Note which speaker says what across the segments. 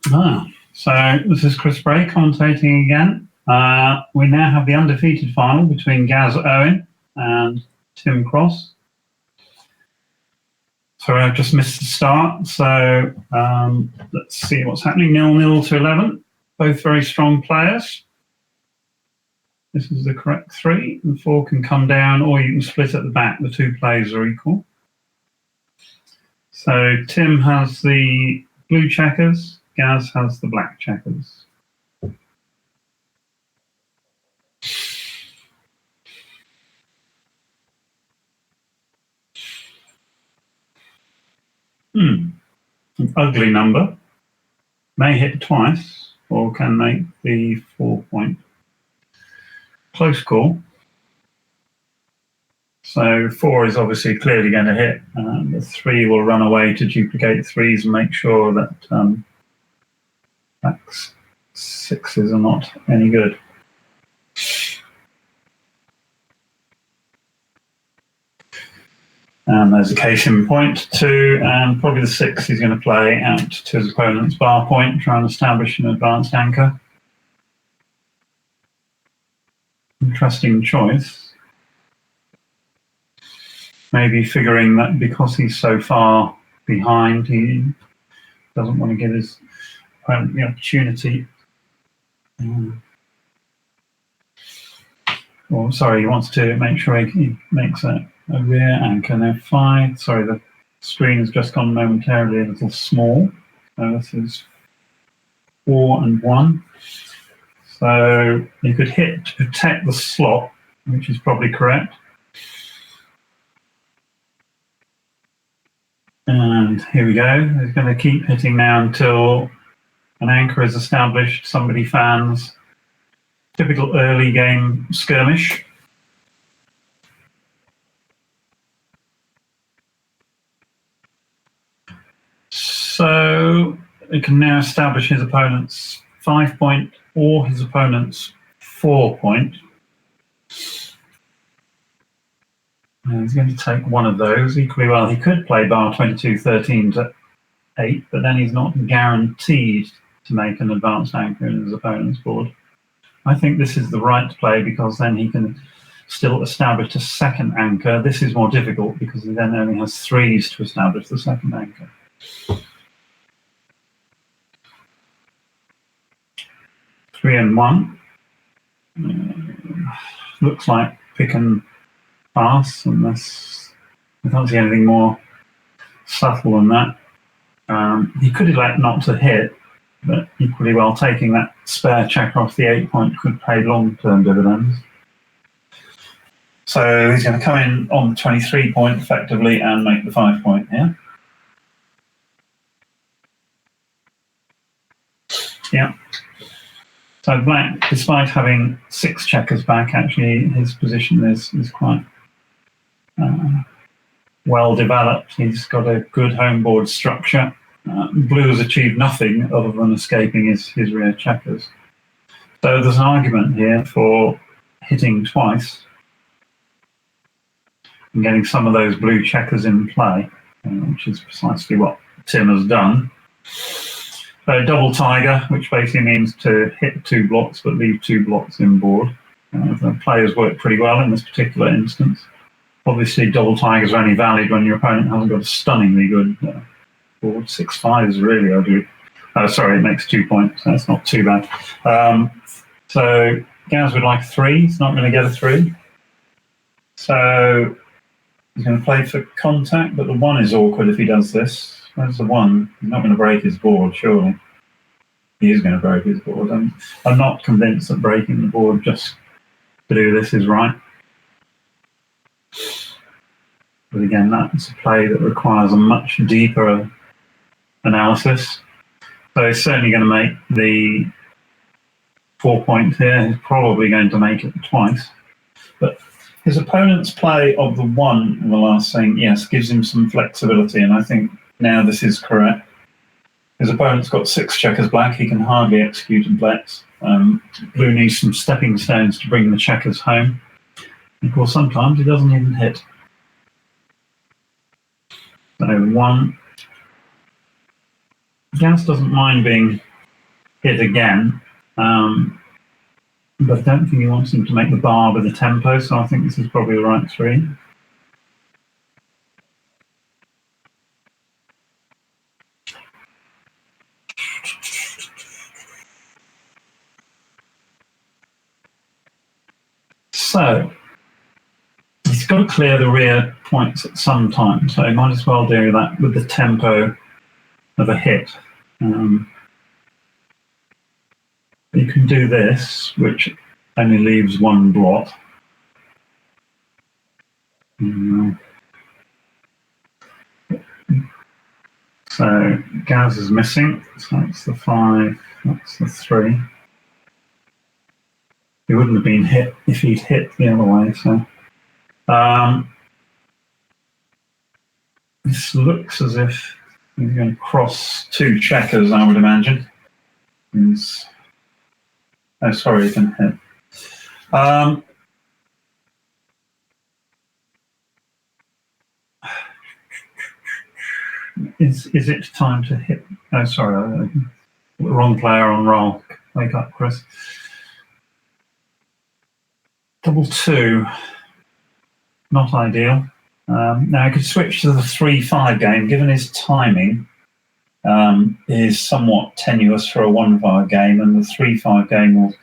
Speaker 1: So this is Chris Bray commentating again. We now have the undefeated final between Gaz Owen and Tim Cross. Sorry, I've just missed the start. So let's see what's happening. 0-0 to 11. Both very strong players. This is the correct 3. The 4 can come down, or you can split at the back. The 2 players are equal. So Tim has the blue checkers. Gaz has the black checkers. An ugly number. May hit twice, or can make the 4 point. Close call. So 4 is obviously clearly going to hit. The 3 will run away to duplicate 3s and make sure that back 6s are not any good. And there's a case in point 2, and probably the 6 he's going to play out to his opponent's bar point, try and establish an advanced anchor. Interesting choice. Maybe figuring that because he's so far behind, he doesn't want to give his opponent the opportunity. Or sorry, he wants to make sure he makes a rear anchor. Now 5. Sorry, the screen has just gone momentarily a little small. So this is 4 and 1. So you could hit to protect the slot, which is probably correct. And here we go. He's going to keep hitting now until an anchor is established. Somebody fans. Typical early game skirmish. So he can now establish his opponent's 5 point or his opponent's 4 point. And he's going to take one of those. Equally well, he could play bar 22-13 to 8, but then he's not guaranteed to make an advanced anchor in his opponent's board. I think this is the right play because then he can still establish a second anchor. This is more difficult because he then only has 3s to establish the second anchor. Three and 1. Looks like pick and pass, unless I can't see anything more subtle than that. He could elect not to hit, but equally well taking that spare checker off the 8 point could pay long-term dividends. So he's going to come in on the 23 point effectively and make the 5 point here. Yeah. So black, despite having 6 checkers back, actually his position is quite well developed. He's got a good home board structure. Blue has achieved nothing other than escaping his rear checkers. So there's an argument here for hitting twice and getting some of those blue checkers in play, which is precisely what Tim has done. So double tiger, which basically means to hit 2 blocks but leave 2 blocks in board. The players work pretty well in this particular instance. Obviously, double tigers are only valid when your opponent hasn't got a stunningly good board. 6-5 is really ugly. Sorry, it makes 2 points. That's not too bad. So Gaz would like 3. He's not going to get a 3. So he's going to play for contact, but the 1 is awkward if he does this. Where's the 1? He's not going to break his board, surely. He is going to break his board. I'm not convinced that breaking the board just to do this is right. But again, that's a play that requires a much deeper analysis. So he's certainly going to make the 4 point here. He's probably going to make it twice. But his opponent's play of the 1 in the last thing, yes, gives him some flexibility, and I think now this is correct. His opponent's got 6 checkers black. He can hardly execute a blitz. Blue needs some stepping stones to bring the checkers home. And of course, sometimes he doesn't even hit. So 1. Gaz doesn't mind being hit again. But I don't think he wants him to make the bar with the tempo, so I think this is probably the right 3. So he's got to clear the rear points at some time, so he might as well do that with the tempo of a hit. You can do this, which only leaves 1 blot. So Gaz is missing, so that's the 5, that's the 3. He wouldn't have been hit if he'd hit the other way, so. This looks as if he's going to cross 2 checkers, I would imagine. Oh, sorry, he didn't hit. Is it time to hit? Oh, sorry, wrong player on roll. Wake up, Chris. Double 2, not ideal. Now I could switch to the 3-5 game. Given his timing is somewhat tenuous for a 1-5 game, and the 3-5 game will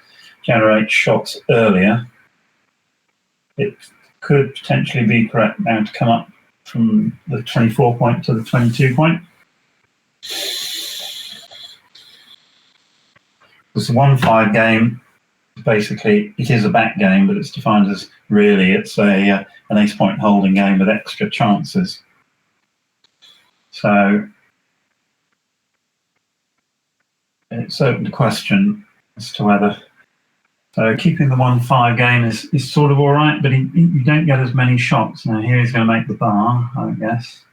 Speaker 1: generate shots earlier. It could potentially be correct now to come up from the 24 point to the 22 point. This 1-5 game, basically, it is a back game, but it's defined as really it's an ace point holding game with extra chances. So it's open to question as to whether. So keeping the 1-5 game is sort of all right, but you don't get as many shots. Now here he's going to make the bar, I guess.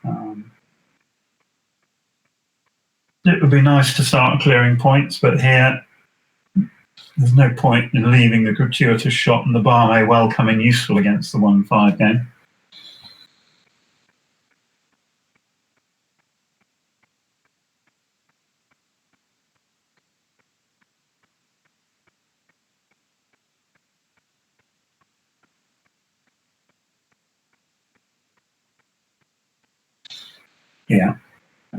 Speaker 1: It would be nice to start clearing points, but here there's no point in leaving a gratuitous shot, and the bar may well come in useful against the 1-5 game. Yeah,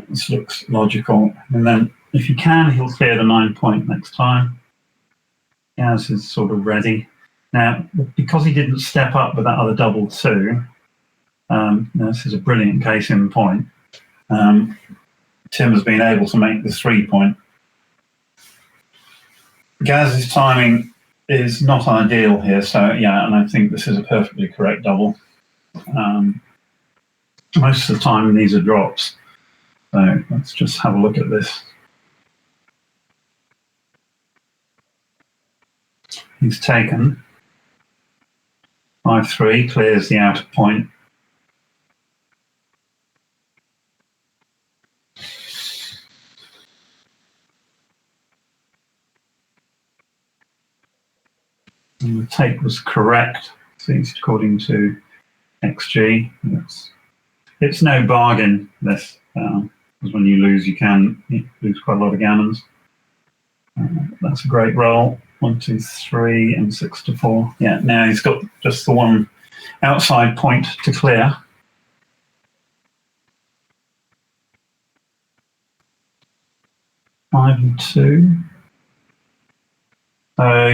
Speaker 1: this looks logical. And then if he can, he'll clear the 9 point next time. Gaz is sort of ready. Now, because he didn't step up with that other double 2, this is a brilliant case in point. Tim has been able to make the 3 point. Gaz's timing is not ideal here, so yeah, and I think this is a perfectly correct double. Most of the time these are drops. So let's just have a look at this. He's taken 5-3, clears the outer point. And the take was correct, at least according to XG. It's no bargain, this, because when you lose, you lose quite a lot of gammons. That's a great roll. 1, 2, 3, and 6-4. Yeah, now he's got just the 1 outside point to clear. Five and 2.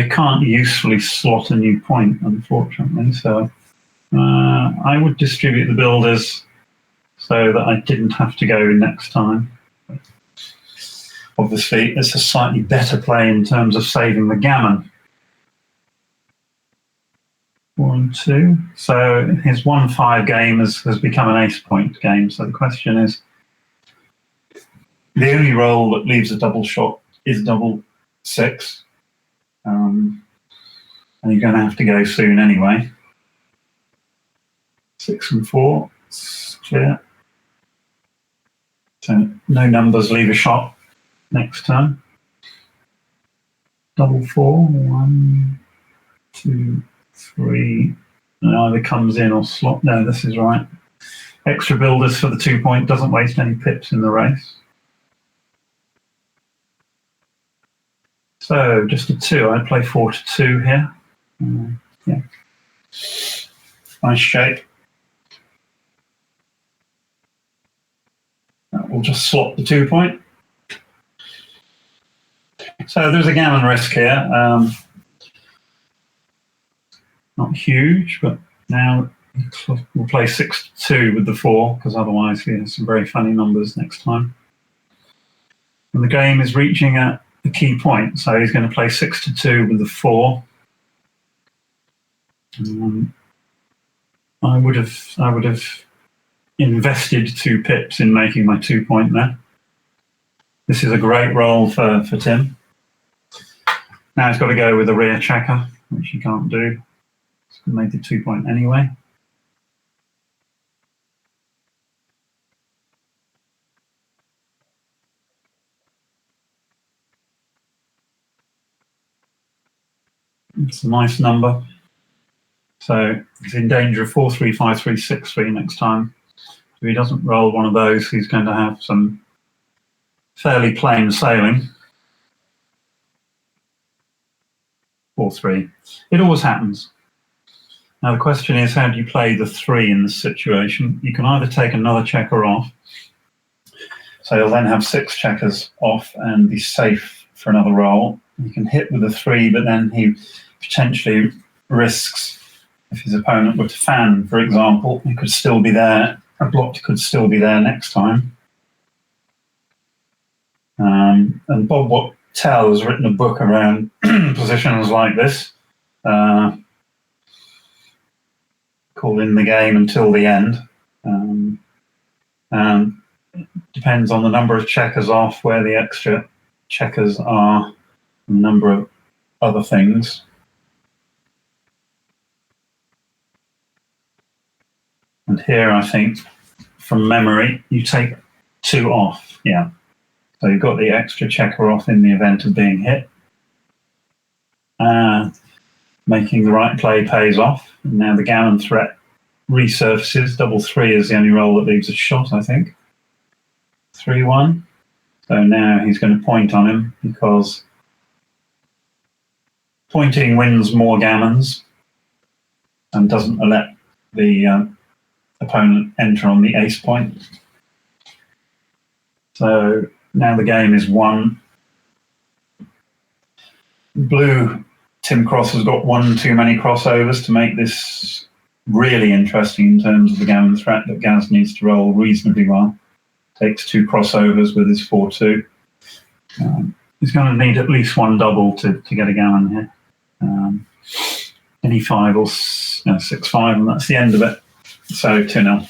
Speaker 1: He can't usefully slot a new point, unfortunately. So I would distribute the builders so that I didn't have to go next time. Obviously, it's a slightly better play in terms of saving the gammon. 4 and 2. So his 1-5 game has become an ace point game. So the question is, the only roll that leaves a double shot is double 6. And you're going to have to go soon anyway. 6 and 4, it's clear. So no numbers leave a shot next turn. Double 4, 1, 2, 3. And either comes in or slot. No, this is right. Extra builders for the 2 point, doesn't waste any pips in the race. So just a 2. I'd play 4 to 2 here. Yeah. Nice shape. We'll just swap the 2 point. So there's a gammon risk here. Not huge, but now we'll play 6 to 2 with the 4, because otherwise he has some very funny numbers next time. And the game is reaching at the key point, so he's going to play 6 to 2 with the 4. I would have invested 2 pips in making my 2 point there. This is a great roll for Tim. Now he's got to go with a rear checker, which he can't do. He's going to make the 2 point anyway. It's a nice number. So he's in danger of 4-3, 5-3, 6-3 next time. If he doesn't roll one of those, he's going to have some fairly plain sailing. 4-3. It always happens. Now the question is, how do you play the 3 in this situation? You can either take another checker off, so he'll then have 6 checkers off and be safe for another roll. You can hit with a 3, but then he potentially risks, if his opponent were to fan, for example, he could still be there. A block could still be there next time. And Bob Wattell has written a book around positions like this, called In the Game Until the End. And it depends on the number of checkers off, where the extra checkers are, and a number of other things. And here, I think, from memory, you take 2 off. Yeah. So you've got the extra checker off in the event of being hit. Making the right play pays off. And now the gammon threat resurfaces. Double 3 is the only roll that leaves a shot, I think. 3-1. So now he's going to point on him, because pointing wins more gammons and doesn't let the opponent enter on the ace point. So now the game is 1. Blue, Tim Cross has got 1 too many crossovers to make this really interesting in terms of the gammon threat, that Gaz needs to roll reasonably well. Takes 2 crossovers with his 4-2. He's going to need at least 1 double to get a gammon here. Any 5 or 6-5, and that's the end of it. So 2-0.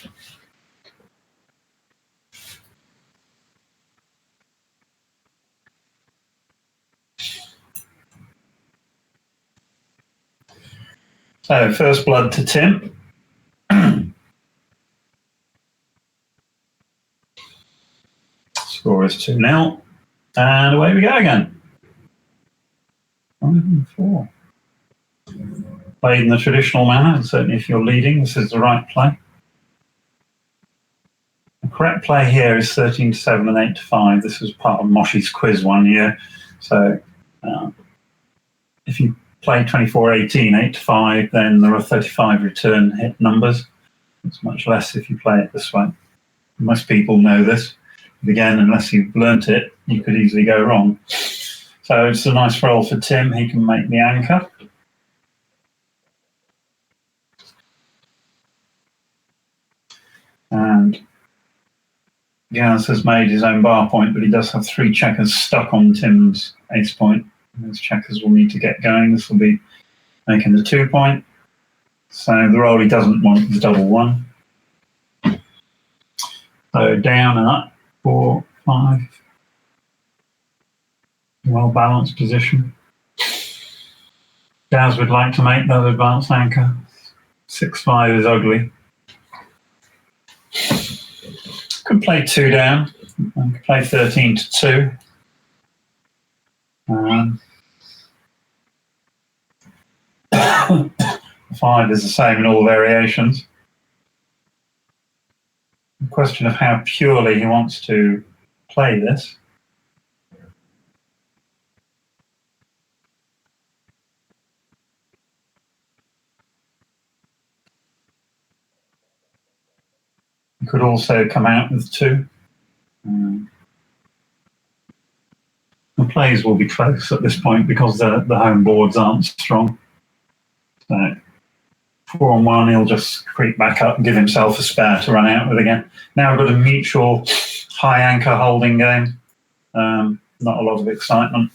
Speaker 1: So first blood to Tim. Score is 2-0. And away we go again. 5-4. Played in the traditional manner, and certainly if you're leading, this is the right play. The correct play here is 13-7 and 8-5. This was part of Moshi's quiz one year. So if you play 24-18, 8-5, then there are 35 return hit numbers. It's much less if you play it this way. Most people know this. But again, unless you've learnt it, you could easily go wrong. So it's a nice roll for Tim. He can make the anchor. And Gaz has made his own bar point, but he does have 3 checkers stuck on Tim's ace point. Those checkers will need to get going. This will be making the 2 point. So the roll he doesn't want is double 1. So down and up, 4, 5. Well balanced position. Gaz would like to make that advanced anchor. 6-5 is ugly. Could play 2 down. And could play 13-2. 5 is the same in all variations. The question of how purely he wants to play this. You could also come out with 2. The plays will be close at this point because the home boards aren't strong. So 4 on 1, he'll just creep back up and give himself a spare to run out with again. Now we've got a mutual high anchor holding game. Not a lot of excitement.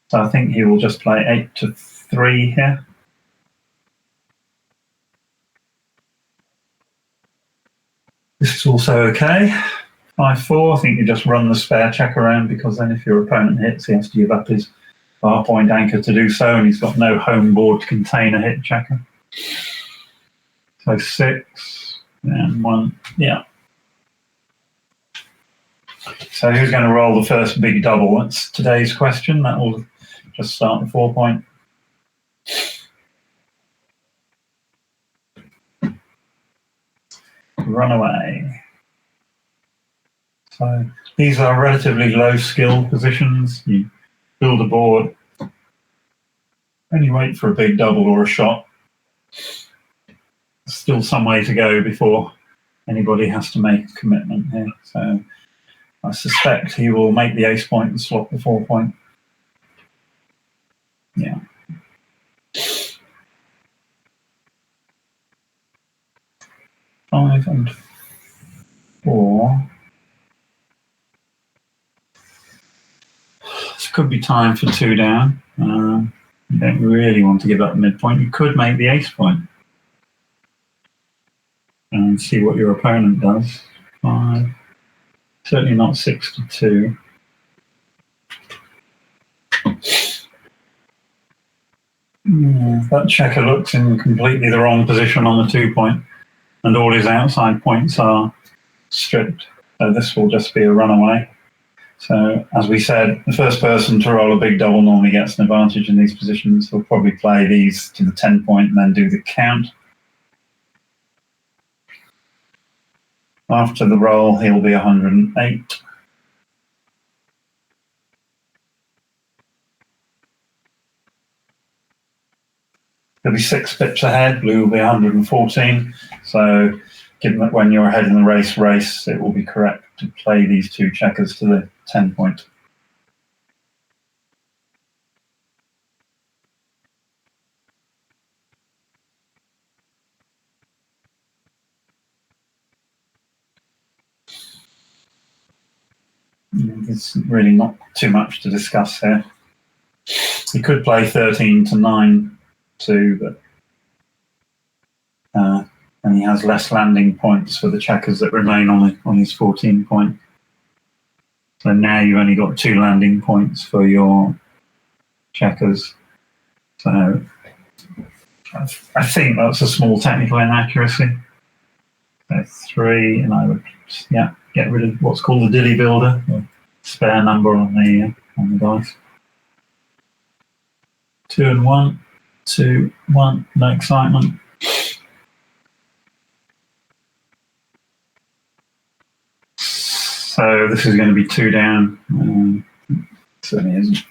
Speaker 1: So I think he will just play 8 to 3 here. This is also okay. 5-4, I think you just run the spare check around, because then if your opponent hits, he has to give up his bar point anchor to do so, and he's got no home board to contain a hit checker. So 6 and 1, yeah. So who's going to roll the first big double? That's today's question. That will just start the 4 point. Run away. So these are relatively low skill positions. You build a board, and you wait for a big double or a shot. Still some way to go before anybody has to make a commitment here. So I suspect he will make the ace point and swap the 4 point. Yeah. Five and 4. This could be time for 2 down. You don't really want to give up the midpoint. You could make the ace point and see what your opponent does. 5. Certainly not 6 to 2. That checker looks in completely the wrong position on the 2 point, and all his outside points are stripped. So this will just be a runaway. So as we said, the first person to roll a big double normally gets an advantage in these positions. He'll probably play these to the 10 point and then do the count. After the roll, he'll be 108. He'll be 6 pips ahead. Blue will be 114. So given that when you're ahead in the race, it will be correct to play these 2 checkers to the 10 point. There's really not too much to discuss here. He could play 13 to 9 too, but and he has less landing points for the checkers that remain on his 14 point. So now you've only got 2 landing points for your checkers. So I think that's a small technical inaccuracy. So 3, and I would get rid of what's called the dilly builder, the spare number on the dice. 2 and 1, 2, 1, no excitement. So this is going to be 2 down. Certainly isn't.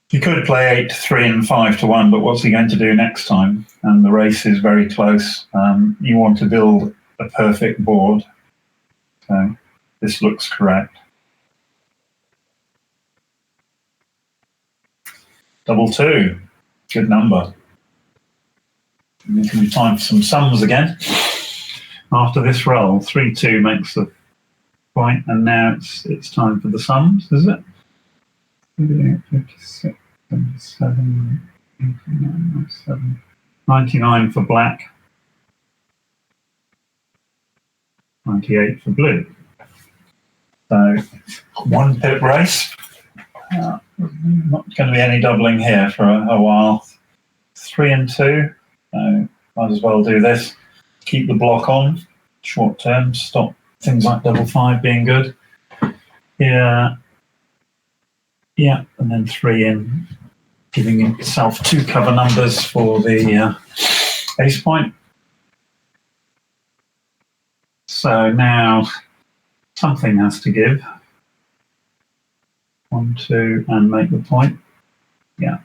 Speaker 1: He could play 8 to 3 and 5 to 1, but what's he going to do next time? And the race is very close. You want to build a perfect board. So this looks correct. Double 2, good number. And it can be time for some sums again. After this roll, 3-2 makes the point, and now it's time for the sums, is it? 56, 77, 89, 97, 99 for black, 98 for blue. So 1 pip race. Not going to be any doubling here for a while. 3 and 2. So might as well do this. Keep the block on short term. Stop things like double 5 being good. Yeah, and then 3 in, giving himself 2 cover numbers for the ace point. So now something has to give. 1, 2, and make the point. Yeah.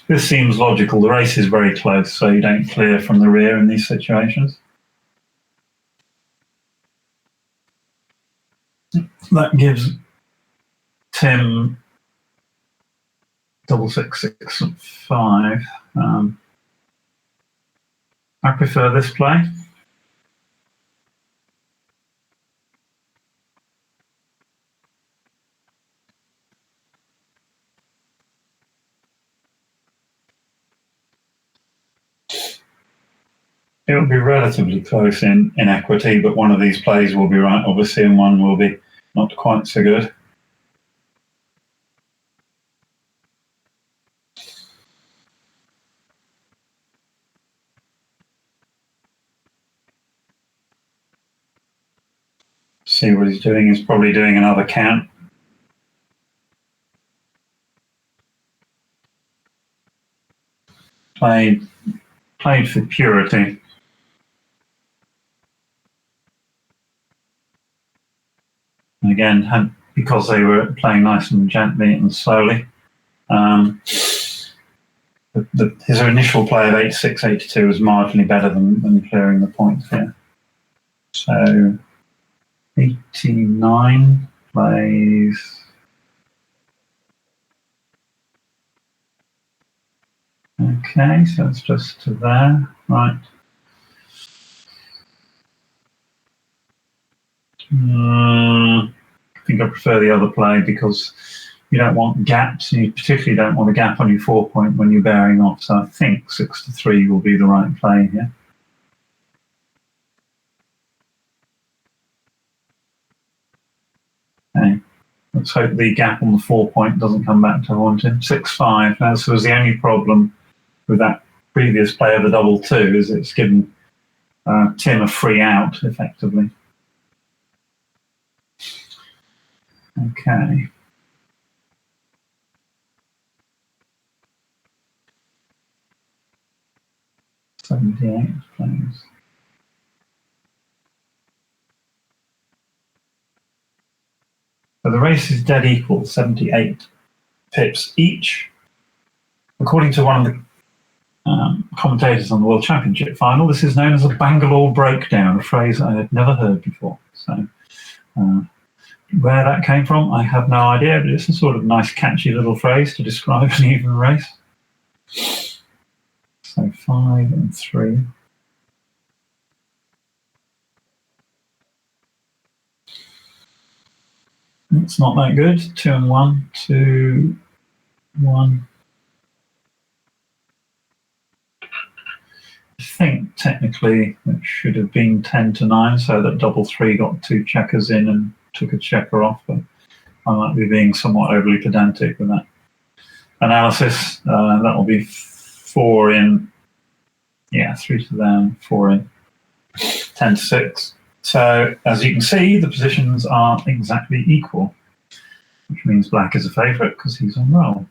Speaker 1: This seems logical. The race is very close, so you don't clear from the rear in these situations. That gives Tim 6-6-6-5. I prefer this play. It will be relatively close in equity, but one of these plays will be right, obviously, and one will be not quite so good. See what he's doing. He's probably doing another count. Played for purity. And again, because they were playing nice and gently and slowly, his initial play of 8-6, 8-2 was marginally better than clearing the points here. So 89 plays. Okay, so it's just to there, right. I think I prefer the other play because you don't want gaps, and you particularly don't want a gap on your 4 point when you're bearing off. So I think 6-3 will be the right play here. Okay, let's hope the gap on the 4 point doesn't come back to haunt him. 6-5. Now, this was the only problem with that previous play of the double 2, is it's given Tim a free out effectively. Okay. '78 plays. So the race is dead equal, 78 pips each. According to one of the commentators on the World Championship final, this is known as a Bangalore breakdown, a phrase I had never heard before. So where that came from, I have no idea, but it's a sort of nice, catchy little phrase to describe an even race. So 5 and 3. It's not that good. 2 and 1, 2, 1. I think technically it should have been 10-9, so that double 3 got 2 checkers in and took a checker off, but I might be being somewhat overly pedantic with that analysis. That will be 4 in, 3 to them, 4 in, 10-6. So as you can see, the positions are exactly equal, which means black is a favourite because he's on roll.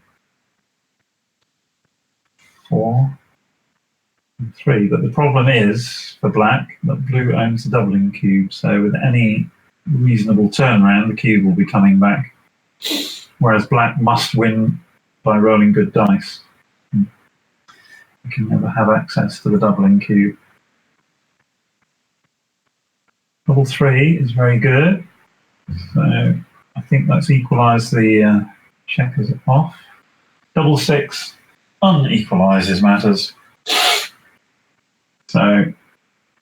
Speaker 1: 4 and 3, but the problem is for black that blue owns the doubling cube, so with any reasonable turnaround the cube will be coming back, whereas black must win by rolling good dice. You can never have access to the doubling cube. Double 3 is very good, so I think that's equalised the checkers off. Double 6 unequalises matters. So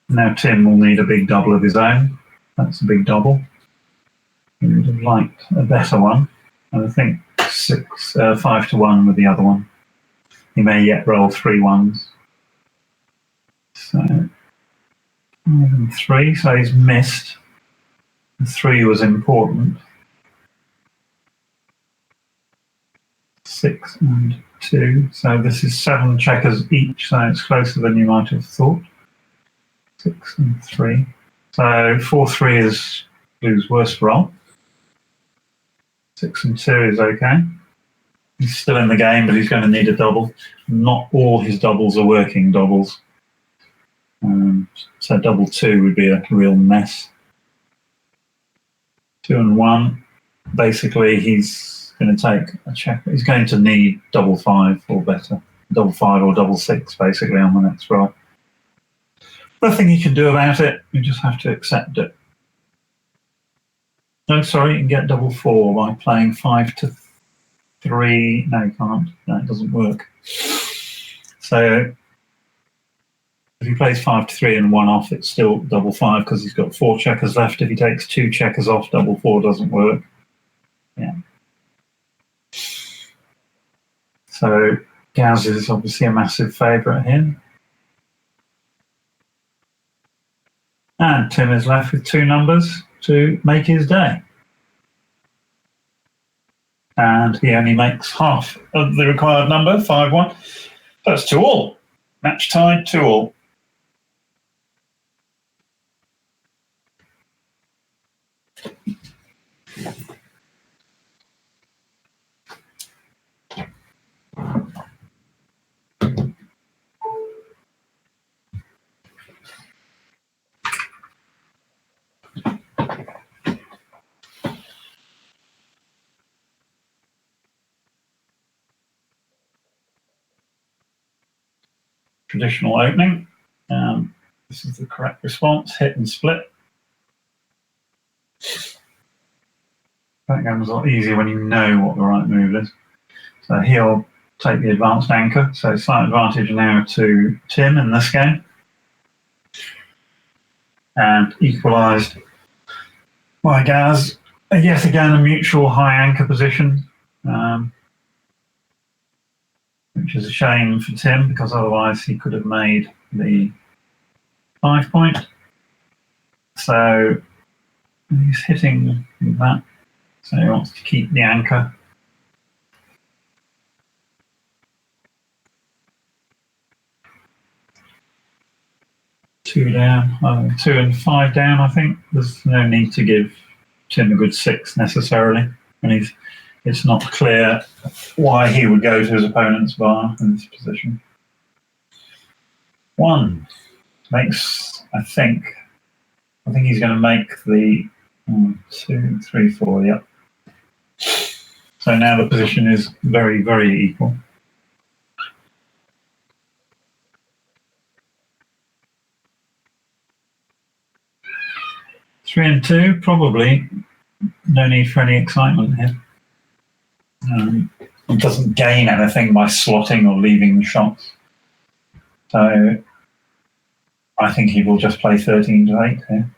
Speaker 1: now Tim will need a big double of his own. That's a big double. He would have liked a better one. And I think 5-1 with the other one. He may yet roll 3 ones. So 5 and 3, so he's missed. The 3 was important. 6 and 2, so this is 7 checkers each, so it's closer than you might have thought. 6 and 3. So 4-3 is blue's worst roll. 6 and 2 is okay. He's still in the game, but he's going to need a double. Not all his doubles are working doubles. So double 2 would be a real mess. 2 and 1. Basically, he's going to take a check. He's going to need double 5 or better. double 5 or double 6 basically on the next roll. Nothing you can do about it, you just have to accept it. No, sorry, you can get double 4 by playing 5 to 3. No, you can't. No, it doesn't work. So if he plays 5 to 3 and 1 off, it's still double 5 because he's got 4 checkers left. If he takes 2 checkers off, double 4 doesn't work. Yeah. So Gaz is obviously a massive favourite here. And Tim is left with 2 numbers to make his day. And he only makes half of the required number, 5-1. That's 2-all. Match tied, 2-all. Traditional opening. This is the correct response, hit and split. That game's a lot easier when you know what the right move is. So he'll take the advanced anchor. So slight advantage now to Tim in this game. And equalised by Gaz. Yet again, a mutual high anchor position, which is a shame for Tim because otherwise he could have made the 5 point. So he's hitting with that. So he wants to keep the anchor. Two down, 2 and 5 down, I think. There's no need to give Tim a good 6 necessarily. And it's not clear why he would go to his opponent's bar in this position. 1 makes, I think he's going to make the 1, 2, 3, 4, yep. So now the position is very, very equal. Three and 2, probably no need for any excitement here. It doesn't gain anything by slotting or leaving shots. So I think he will just play 13 to 8 here.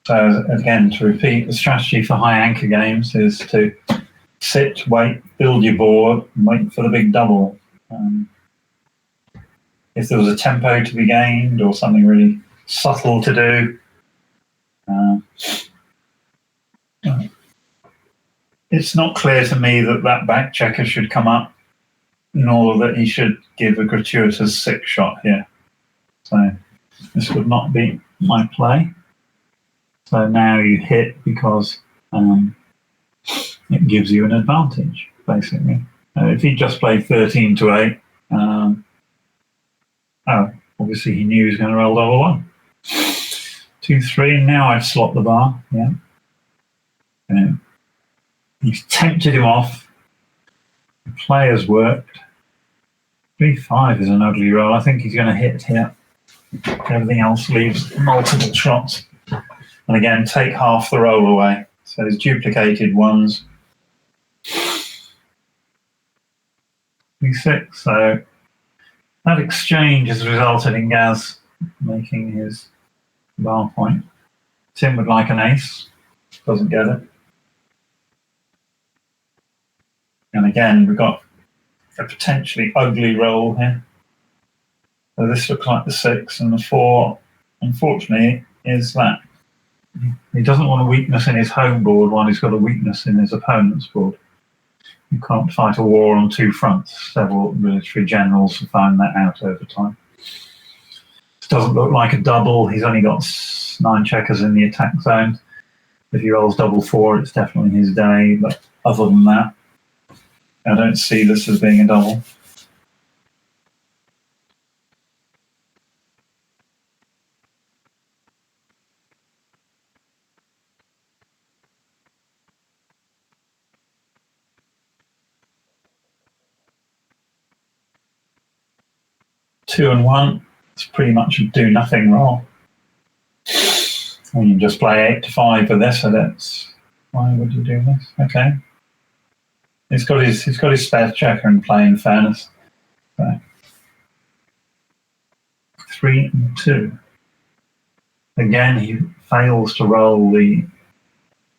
Speaker 1: So again, to repeat, the strategy for high anchor games is to sit, wait, build your board, and wait for the big double. If there was a tempo to be gained or something really subtle to do, it's not clear to me that back checker should come up, nor that he should give a gratuitous 6 shot here. So this would not be my play. So now you hit because it gives you an advantage, basically. If he just played 13 to 8, obviously he knew he was going to roll double 1. 2, 3, now I'd slot the bar, yeah. He's tempted him off. The play has worked. 3-5 is an ugly roll. I think he's going to hit here. Everything else leaves multiple shots. And again, take half the roll away. So he's duplicated 1s. 3-6. So that exchange has resulted in Gaz making his bar point. Tim would like an ace. Doesn't get it. And again, we've got a potentially ugly roll here. So this looks like the 6, and the 4, unfortunately, is that he doesn't want a weakness in his home board while he's got a weakness in his opponent's board. You can't fight a war on 2 fronts. Several military generals have found that out over time. This doesn't look like a double. He's only got 9 checkers in the attack zone. If he rolls double 4, it's definitely his day. But other than that, I don't see this as being a double. 2 and 1. It's pretty much a do nothing roll. And you just play 8 to 5 for this, so that's why would you do this? Okay. He's got his spare checker in play, in fairness. So 3 and 2. Again, he fails to roll the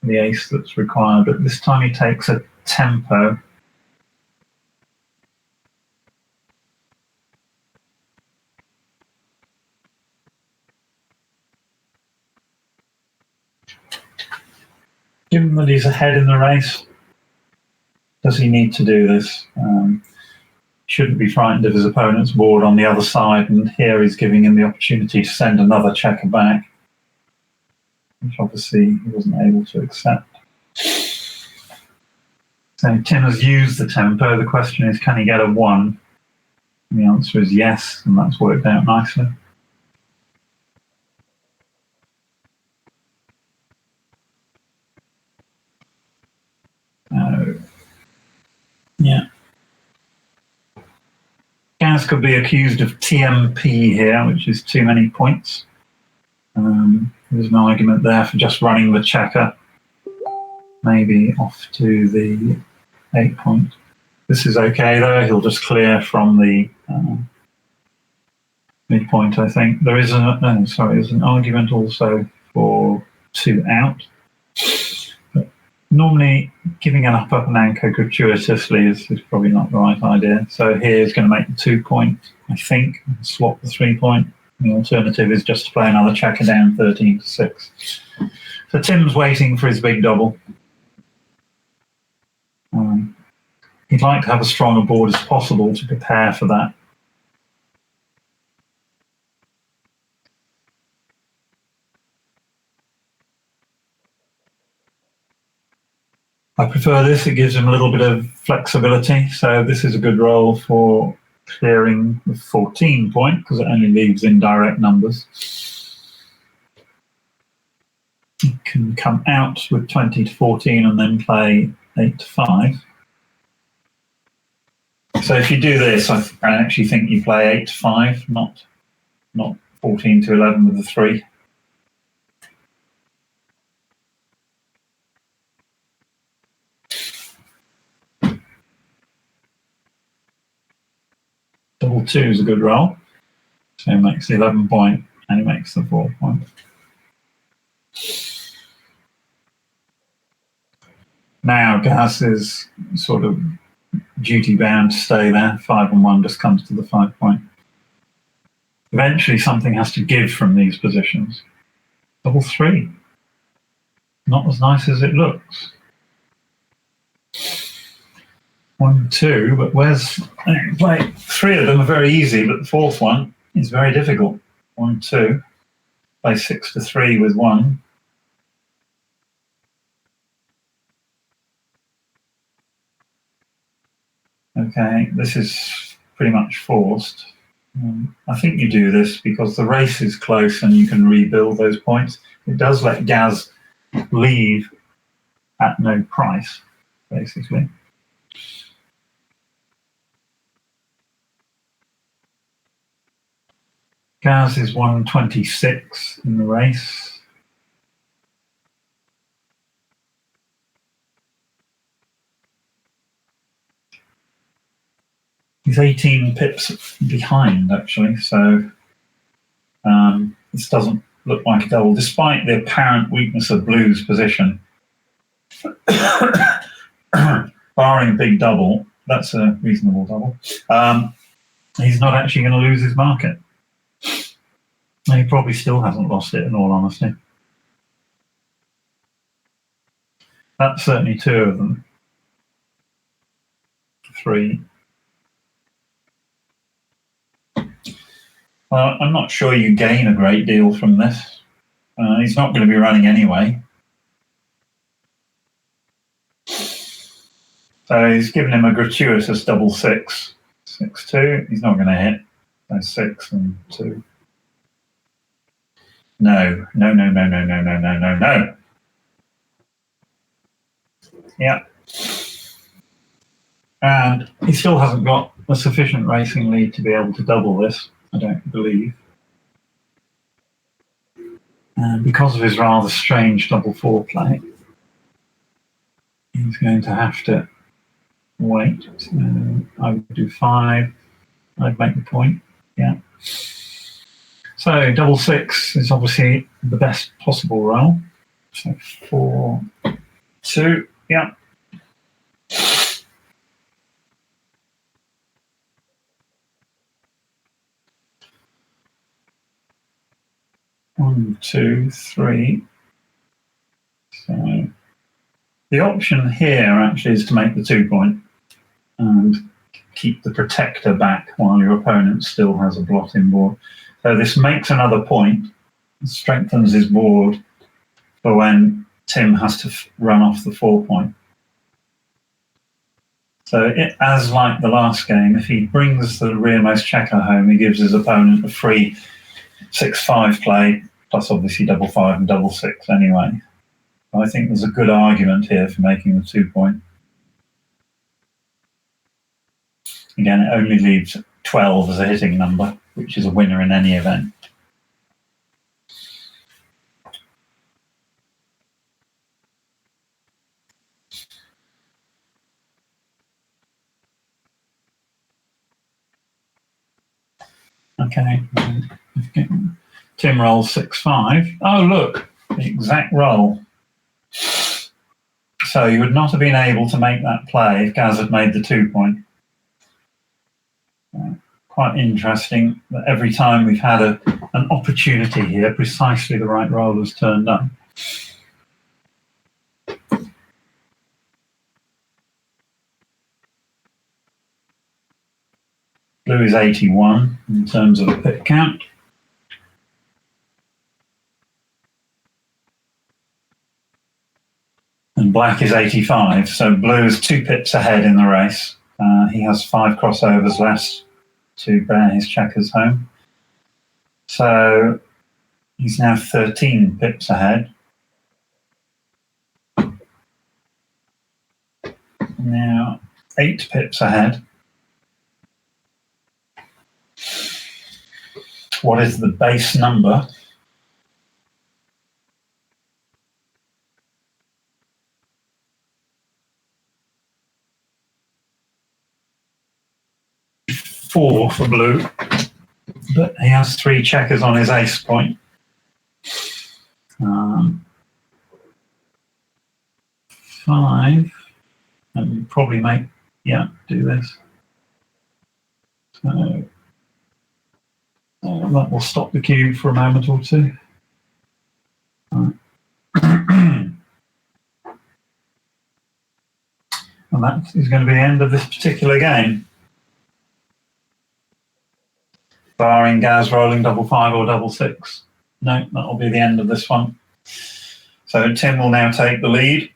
Speaker 1: ace that's required, but this time he takes a tempo. Given that he's ahead in the race, does he need to do this? Shouldn't be frightened of his opponent's board on the other side, and here he's giving him the opportunity to send another checker back, which obviously he wasn't able to accept. So Tim has used the tempo. The question is, can he get a 1? And the answer is yes, and that's worked out nicely. Yeah. Gaz could be accused of TMP here, which is too many points. There's an argument there for just running the checker, maybe off to the 8 point. This is okay though, he'll just clear from the midpoint, I think. There's an argument also for 2 out. But normally, giving an up and anchor gratuitously is probably not the right idea. So here's going to make the 2 point, I think, and swap the 3 point. The alternative is just to play another checker down 13 to 6. So Tim's waiting for his big double. He'd like to have as strong a board as possible to prepare for that. I prefer this, it gives him a little bit of flexibility. So this is a good roll for clearing the 14 point, because it only leaves indirect numbers. You can come out with 20 to 14 and then play 8 to 5. So if you do this, I actually think you play 8 to 5, not 14 to 11 with the 3. Double 2 is a good roll. So he makes the 11 point and he makes the 4 point. Now Gaz is sort of duty bound to stay there. 5 and 1 just comes to the 5 point. Eventually something has to give from these positions. Double 3. Not as nice as it looks. 1, 2, but where's... Like, 3 of them are very easy, but the 4th one is very difficult. 1, 2. Play 6 to 3 with 1. Okay, this is pretty much forced. I think you do this because the race is close and you can rebuild those points. It does let Gaz leave at no price, basically. Gaz is 126 in the race. He's 18 pips behind, actually, so this doesn't look like a double, despite the apparent weakness of Blue's position. Barring a big double, that's a reasonable double, he's not actually going to lose his market. He probably still hasn't lost it, in all honesty. That's certainly 2 of them. 3. Well, I'm not sure you gain a great deal from this. He's not going to be running anyway. So he's given him a gratuitous double 6. 6, 2. He's not going to hit. So 6 and 2. No. Yeah. And he still hasn't got a sufficient racing lead to be able to double this. I don't believe. And because of his rather strange double four play, he's going to have to wait. So I would do 5. I'd make the point. Yeah. So double 6 is obviously the best possible roll. So 4, 2. Yeah. One, 2, 3. So the option here actually is to make the 2 point and keep the protector back while your opponent still has a blot in board. So this makes another point, strengthens his board for when Tim has to run off the 4 point. So as like the last game, if he brings the rearmost checker home, he gives his opponent a free 6-5 play, plus obviously double 5 and double 6 anyway. I think there's a good argument here for making the 2 point. Again, it only leaves 12 as a hitting number, which is a winner in any event. Okay. Tim rolls 6-5. Oh, look, the exact roll. So you would not have been able to make that play if Gaz had made the 2 point. Quite interesting that every time we've had an opportunity here, precisely the right roll has turned up. Blue is 81 in terms of a pip count. And black is 85, so blue is 2 pips ahead in the race. He has 5 crossovers left to bear his checkers home. So he's now 13 pips ahead. Now 8 pips ahead. What is the base number? Four for blue, but he has 3 checkers on his ace point. 5, and probably do this. So that will stop the cube for a moment or two. And that is going to be the end of this particular game. Barring Gaz rolling double 5 or double 6. No, that'll be the end of this one. So Tim will now take the lead.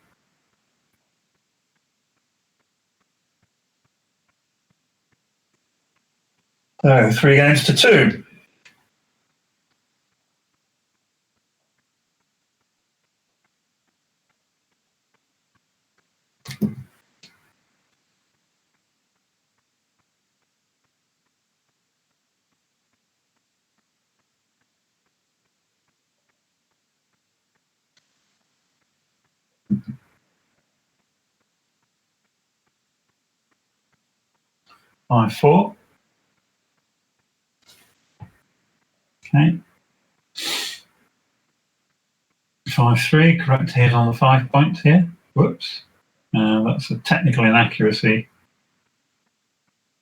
Speaker 1: So 3 games to 2. Five, 4. Okay. 5, 3. Correct hit on the 5 point here. Whoops. That's a technical inaccuracy,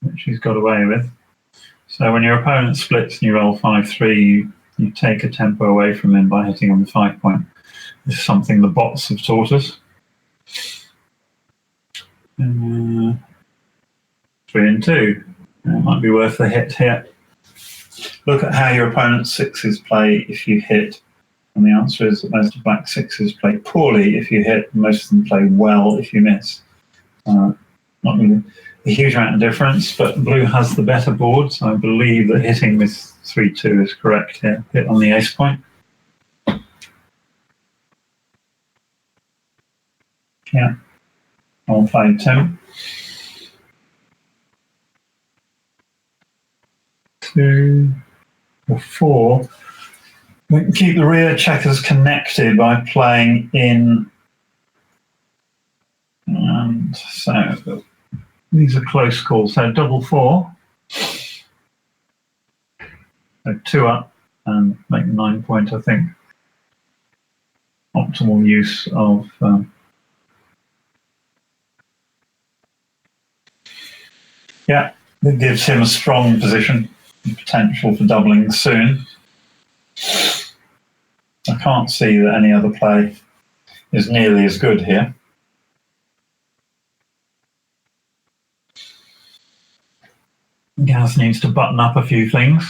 Speaker 1: which he's got away with. So when your opponent splits and you roll 5, 3, you take a tempo away from him by hitting on the 5 point. This is something the bots have taught us. 3 and 2. It might be worth a hit here. Look at how your opponent's 6s play if you hit. And the answer is that most of black 6s play poorly if you hit, and most of them play well if you miss. Not really a huge amount of difference, but blue has the better board, so I believe that hitting this 3-2 is correct here. Hit on the ace point. Yeah, all played Tim. 2, or 4. We can keep the rear checkers connected by playing in. And so these are close calls. So double 4. So 2 up and make the 9 point, I think. Optimal use of yeah, it gives him a strong position, potential for doubling soon. I can't see that any other play is nearly as good here. Gaz needs to button up a few things.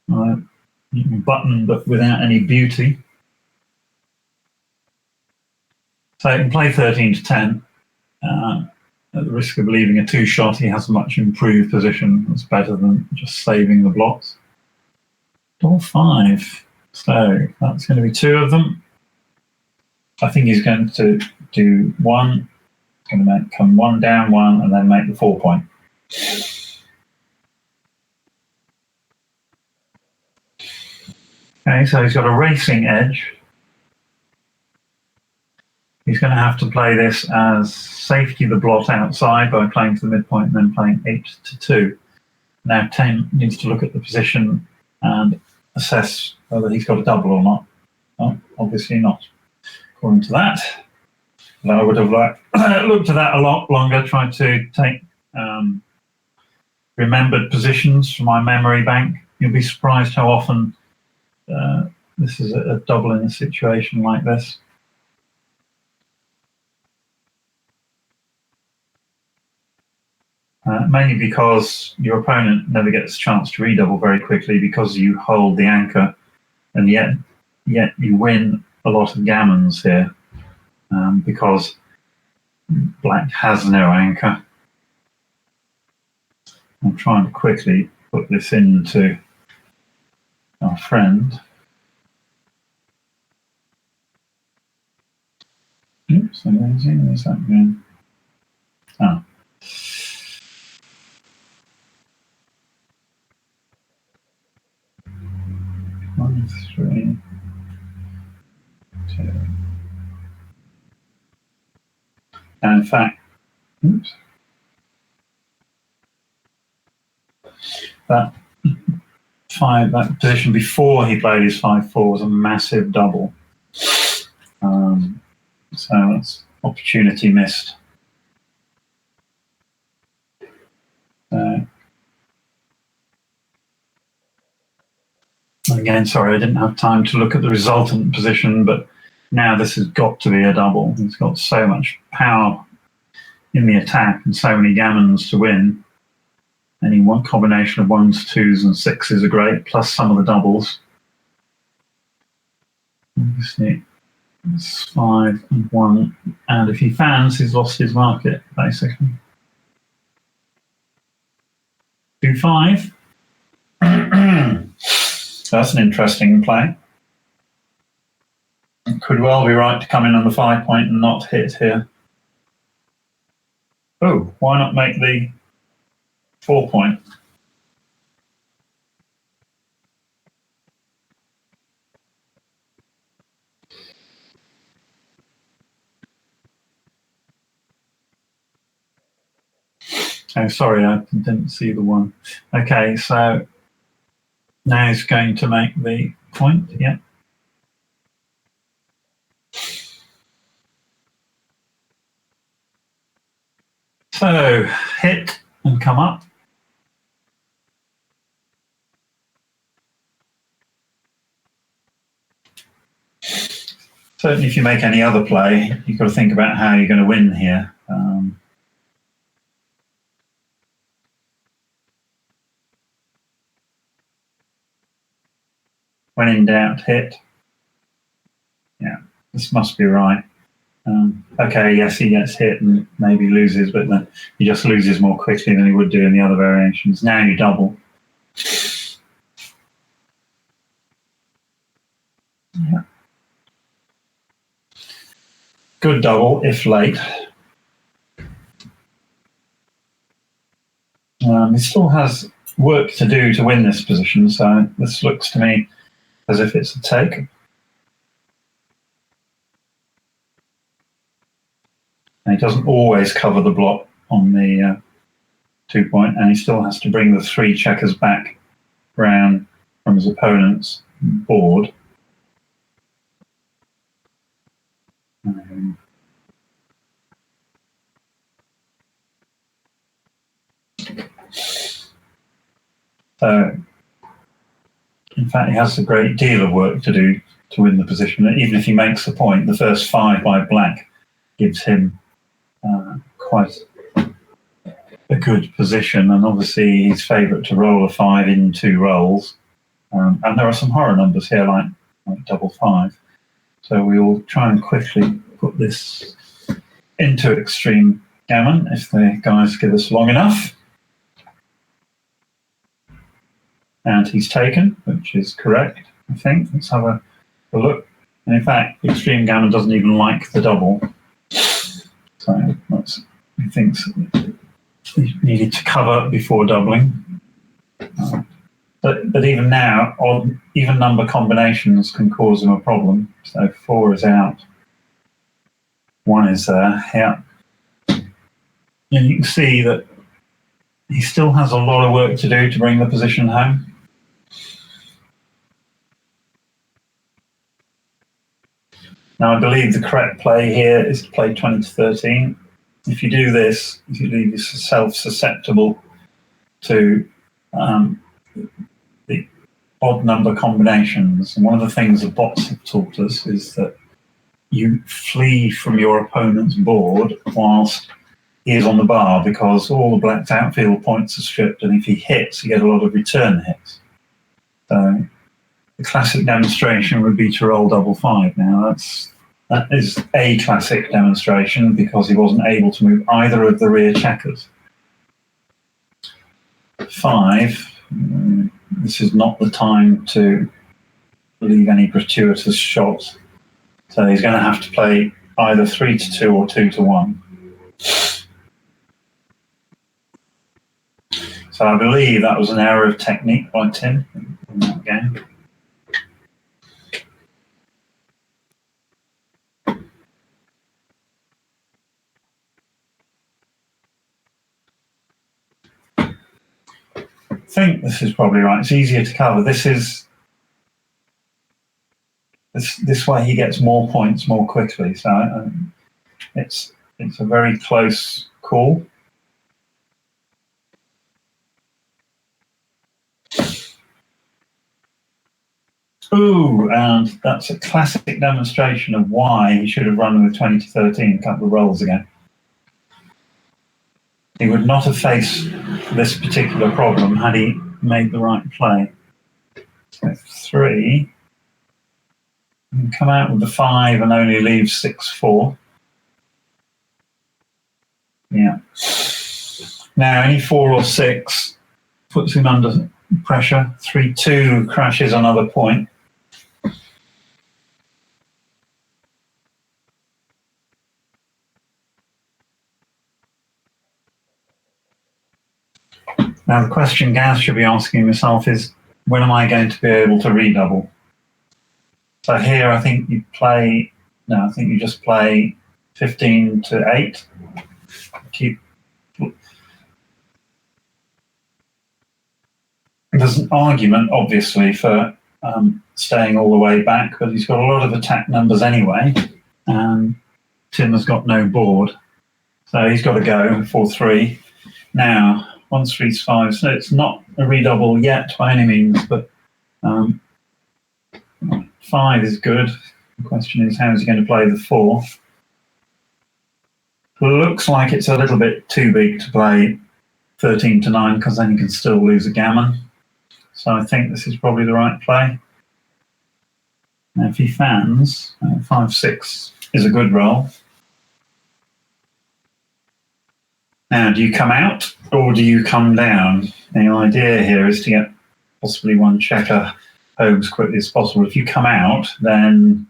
Speaker 1: You can button, but without any beauty. So he can play 13 to 10. At the risk of leaving a 2-shot, he has a much improved position. That's better than just saving the blocks. Double 5. So that's going to be 2 of them. I think he's going to do 1. He's going to come 1 down 1 and then make the 4 point. Okay, so he's got a racing edge. He's going to have to play this as safety the blot outside by playing to the midpoint and then playing 8 to 2. Now 10 needs to look at the position and assess whether he's got a double or not. Well, obviously not, according to that. And I would have looked at that a lot longer, tried to take remembered positions from my memory bank. You'll be surprised how often this is a double in a situation like this. Mainly because your opponent never gets a chance to redouble very quickly because you hold the anchor, and yet you win a lot of gammons here because black has no anchor. I'm trying to quickly put this into our friend. Oops, amazing. Where's that going? Oh. One, 3, 2. And in fact, oops, that position before he played his 5-4 was a massive double. So that's opportunity missed. Again, sorry, I didn't have time to look at the resultant position, but now this has got to be a double. He's got so much power in the attack and so many gammons to win. Any one combination of 1s, 2s, and 6s are great, plus some of the doubles. Obviously, it's 5 and 1, and if he fans, he's lost his market, basically. 2-5. That's an interesting play. It could well be right to come in on the 5 point and not hit here. Oh, why not make the 4 point? Oh, sorry, I didn't see the 1. Okay, so now he's going to make the point, yeah. So, hit and come up. Certainly, if you make any other play, you've got to think about how you're going to win here. When in doubt, hit. Yeah, this must be right. Okay, yes, he gets hit and maybe loses, but then he just loses more quickly than he would do in the other variations. Now you double. Yeah. Good double, if late. He still has work to do to win this position, so this looks to me as if it's a take. And he doesn't always cover the block on the 2 point, and he still has to bring the 3 checkers back round from his opponent's board. So, in fact, he has a great deal of work to do to win the position. Even if he makes the point, the first 5 by black gives him quite a good position, and obviously he's favourite to roll a 5 in 2 rolls. And there are some horror numbers here, like double 5. So we will try and quickly put this into extreme gammon if the guys give us long enough. And he's taken, which is correct, I think. Let's have a look. And in fact, extreme gammon doesn't even like the double. So he thinks he needed to cover before doubling. But even now, odd even number combinations can cause him a problem. So 4 is out. 1 is there, yeah. And you can see that he still has a lot of work to do to bring the position home. Now, I believe the correct play here is to play 20 to 13. If you do this, you leave yourself susceptible to the odd number combinations. And one of the things the bots have taught us is that you flee from your opponent's board whilst he is on the bar, because all the blacked outfield points are stripped, and if he hits, you get a lot of return hits. So the classic demonstration would be to roll double 5. Now that is a classic demonstration because he wasn't able to move either of the rear checkers. 5, this is not the time to leave any gratuitous shots. So he's going to have to play either 3 to 2 or 2 to 1. So I believe that was an error of technique by Tim in that game. I think this is probably right. It's easier to cover. This way he gets more points more quickly. So it's a very close call. Ooh, and that's a classic demonstration of why he should have run with 20 to 13 a couple of rolls ago. He would not have faced this particular problem had he made the right play. So 3. You can come out with the 5 and only leave 6-4. Yeah. Now, any 4 or 6 puts him under pressure. 3-2 crashes another point. Now, the question Gaz should be asking himself is, when am I going to be able to redouble? So here, I think you just play 15 to 8. There's an argument, obviously, for staying all the way back, but he's got a lot of attack numbers anyway, and Tim has got no board. So he's got to go 4-3. Now, 1, 3, 5. So it's not a redouble yet by any means, but 5 is good. The question is, how is he going to play the 4? Looks like it's a little bit too big to play 13 to 9, because then you can still lose a gammon. So I think this is probably the right play. Now, if he fans, 5-6 is a good roll. Now, do you come out or do you come down? The idea here is to get possibly one checker home as quickly as possible. If you come out, then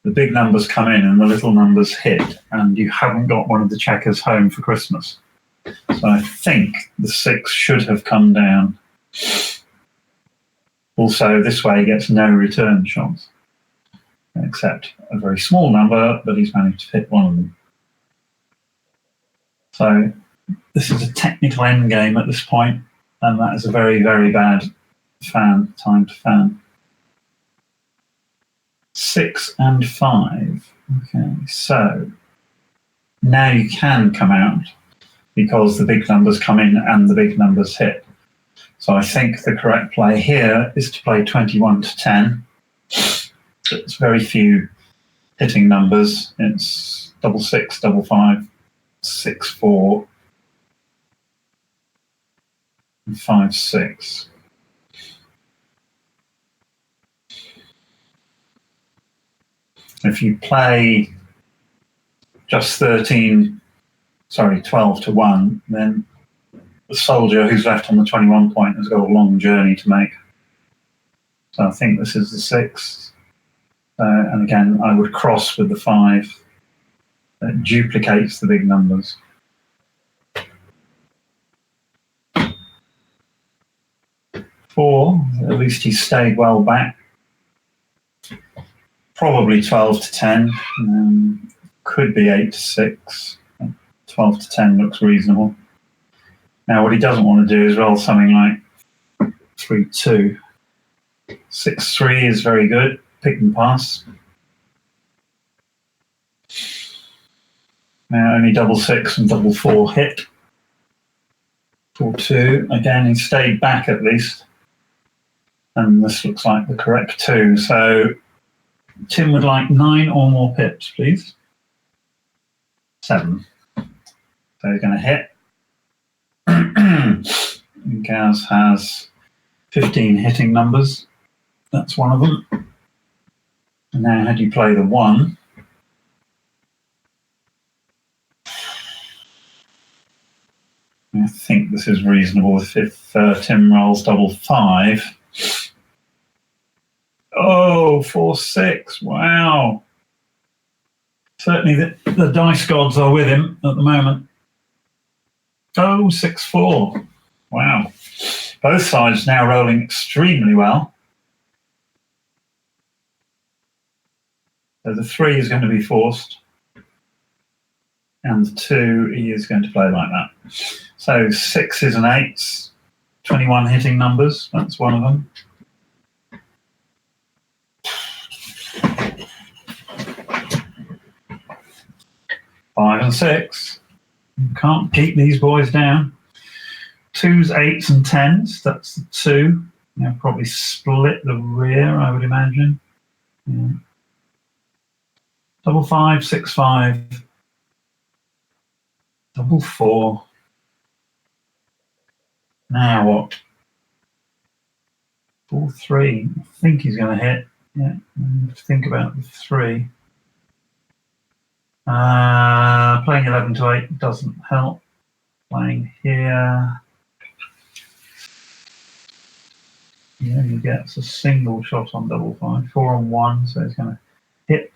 Speaker 1: the big numbers come in and the little numbers hit, and you haven't got one of the checkers home for Christmas. So I think the 6 should have come down. Also, this way he gets no return shots, except a very small number, but he's managed to hit one of them. So this is a technical endgame at this point, and that is a very, very bad time to fan. 6 and 5. Okay, so now you can come out because the big numbers come in and the big numbers hit. So I think the correct play here is to play 21 to 10. It's very few hitting numbers. It's 6 6, 5 5, 6 4, and 5 6. If you play just 12 to 1, then the soldier who's left on the 21 point has got a long journey to make. So I think this is the 6. And again, I would cross with the 5. That duplicates the big numbers. Four, at least he stayed well back. Probably 12 to 10. Could be 8 to 6. 12 to 10 looks reasonable. Now, what he doesn't want to do is roll something like 3 2. 6 3 is very good. Pick and pass. Now, only 6 and 4 hit. 4 2. Again, he stayed back at least. And this looks like the correct 2. So, Tim would like 9 or more pips, please. 7. So he's going to hit. Gaz has 15 hitting numbers. That's one of them. And now, how do you play the 1? I think this is reasonable if Tim rolls 5. Oh, 4 6. Wow. Certainly the dice gods are with him at the moment. Oh, 6 4. Wow. Both sides now rolling extremely well. So the 3 is going to be forced. And the 2, he is going to play like that. So 6s and 8s, 21 hitting numbers. That's one of them. 5 and 6. You can't keep these boys down. 2s, 8s and 10s. That's the 2. They'll probably split the rear, I would imagine. Yeah. 5 5, 6 5. 4. Now what? 4 3. I think he's going to hit. Yeah. Think about the 3. Playing 11 to 8 doesn't help. Playing here. Yeah, he gets a single shot on 5 5. 4 and 1, so he's going to hit.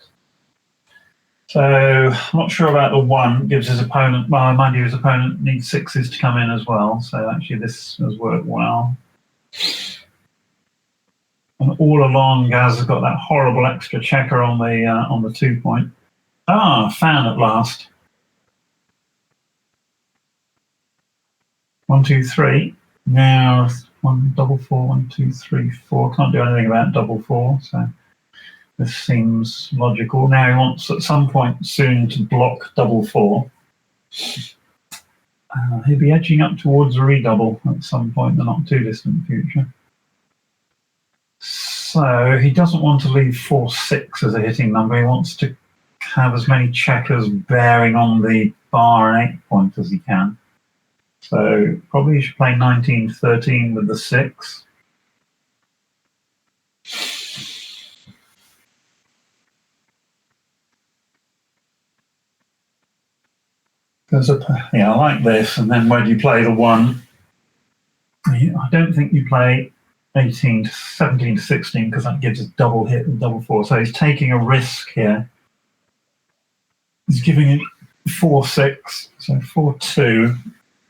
Speaker 1: So I'm not sure about the 1. Gives his opponent, well, mind you, his opponent needs 6s to come in as well. So actually this has worked well. And all along, Gaz has got that horrible extra checker on the 2 point. Fan at last. 1 2 3. Now 1 4 4 1 2 3 4. Can't do anything about 4 4. So. This seems logical. Now he wants at some point soon to block 4 4. He'll be edging up towards a redouble at some point in the not too distant future. So he doesn't want to leave 4 6 as a hitting number. He wants to have as many checkers bearing on the bar and 8 point as he can. So probably he should play 19 13 with the 6. I like this, and then where do you play the 1? I don't think you play 18 to 17 to 16 because that gives a double hit with 4 4. So he's taking a risk here. He's giving it 4 6, so 4 2.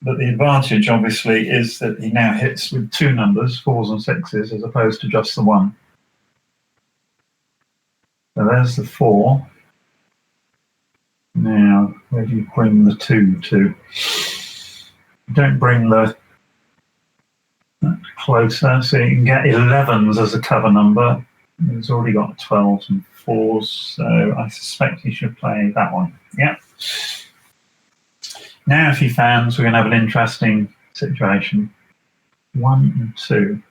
Speaker 1: but the advantage, obviously, is that he now hits with two numbers, 4s and 6s, as opposed to just the one. So there's the 4. Now, where do you bring the 2 to? Don't bring the closer, so you can get 11s as a cover number. He's already got 12s and 4s, so I suspect he should play that one. Yeah. Now, if he fans, we're going to have an interesting situation. 1 and 2.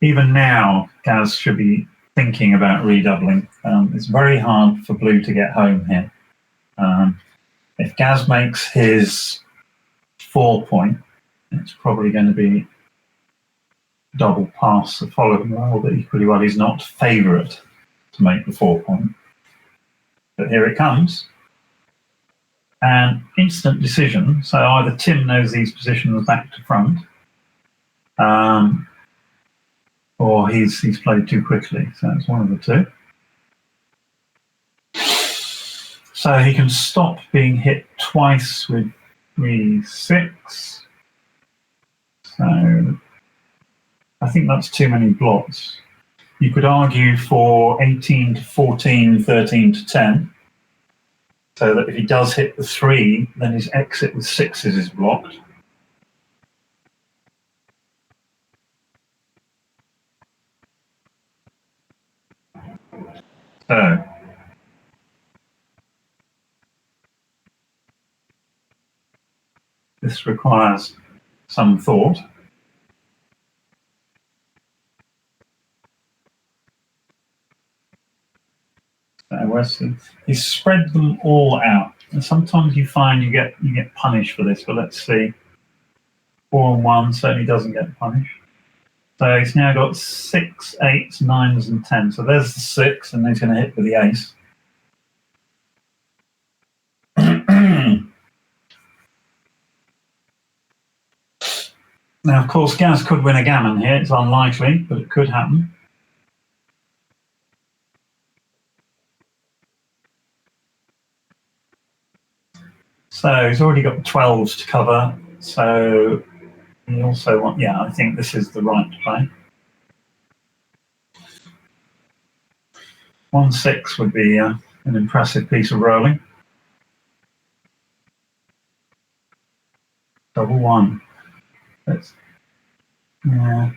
Speaker 1: Even now, Gaz should be thinking about redoubling. It's very hard for Blue to get home here. If Gaz makes his 4 point, it's probably going to be double past the following roll, but equally well he's not favourite to make the 4 point. But here it comes. And instant decision, so either Tim knows these positions back to front, or he's played too quickly, so it's one of the two. So he can stop being hit twice with 3-6. So I think that's too many blocks. You could argue for 18 to 14, 13 to 10. So that if he does hit the 3, then his exit with 6s is blocked. So this requires some thought. He spread them all out, and sometimes you find you get punished for this. But let's see, 4 and 1 certainly doesn't get punished. So he's now got 6, 8s, 9s, and 10s. So there's the 6, and he's going to hit with the ace. Now, of course, Gaz could win a gammon here. It's unlikely, but it could happen. So he's already got 12s to cover. So he also wants, yeah, I think this is the right play. 1-6 would be an impressive piece of rolling. Double 1. Yeah.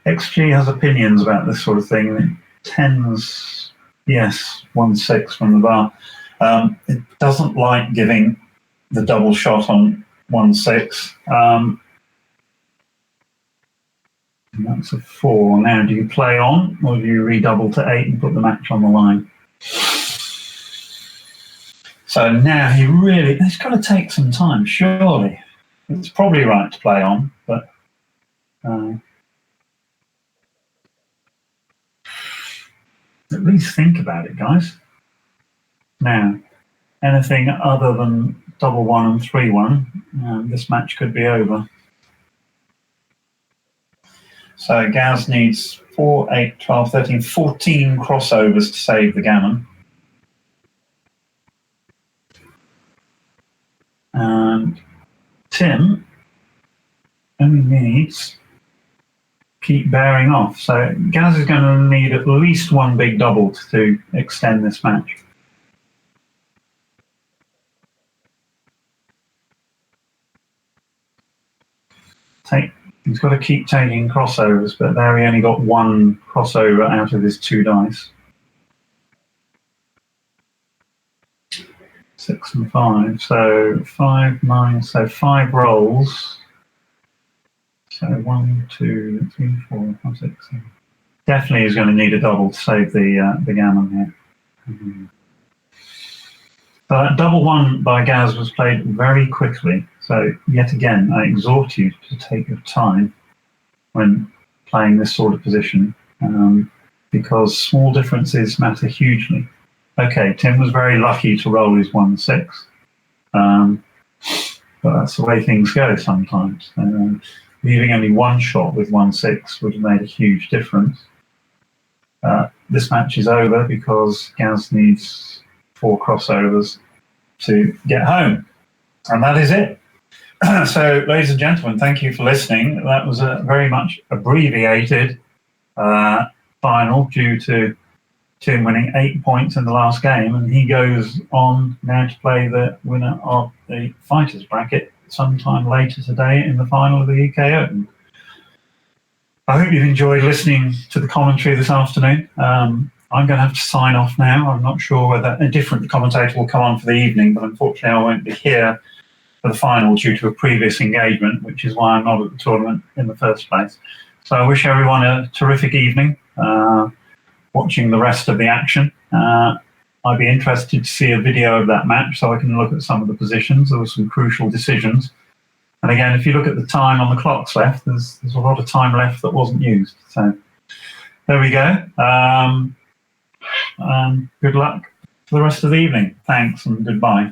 Speaker 1: XG has opinions about this sort of thing. 10s, yes, 1-6 from the bar. It doesn't like giving the double shot on 1-6. And that's a 4. Now, do you play on, or do you redouble to 8 and put the match on the line? So now he's got to take some time, surely. It's probably right to play on, but at least think about it, guys. Now, anything other than double 1 and 3-1, this match could be over. So Gaz needs 4, 8, 12, 13, 14 crossovers to save the gammon. And Tim only needs keep bearing off. So Gaz is going to need at least one big double to extend this match. He's got to keep taking crossovers, but there he only got one crossover out of his 2 dice. 6 and 5, so 5, 9, so 5 rolls. So 1, 2, 3, 4, 5, 6, 7. Definitely is going to need a double to save the gammon here. So that double 1 by Gaz was played very quickly. So yet again, I exhort you to take your time when playing this sort of position, because small differences matter hugely. Okay, Tim was very lucky to roll his 1-6, but that's the way things go sometimes. Leaving only one shot with 1-6 would have made a huge difference. This match is over because Gaz needs 4 crossovers to get home, and that is it. So, ladies and gentlemen, thank you for listening. That was a very much abbreviated final due to Tim winning 8 points in the last game, and he goes on now to play the winner of the Fighters bracket sometime later today in the final of the UK Open. I hope you've enjoyed listening to the commentary this afternoon. I'm going to have to sign off now. I'm not sure whether a different commentator will come on for the evening, but unfortunately I won't be here for the final due to a previous engagement, which is why I'm not at the tournament in the first place. So I wish everyone a terrific evening watching the rest of the action. I'd be interested to see a video of that match so I can look at some of the positions. There were some crucial decisions. And again, if you look at the time on the clocks left, there's a lot of time left that wasn't used. So there we go. Good luck for the rest of the evening. Thanks and goodbye.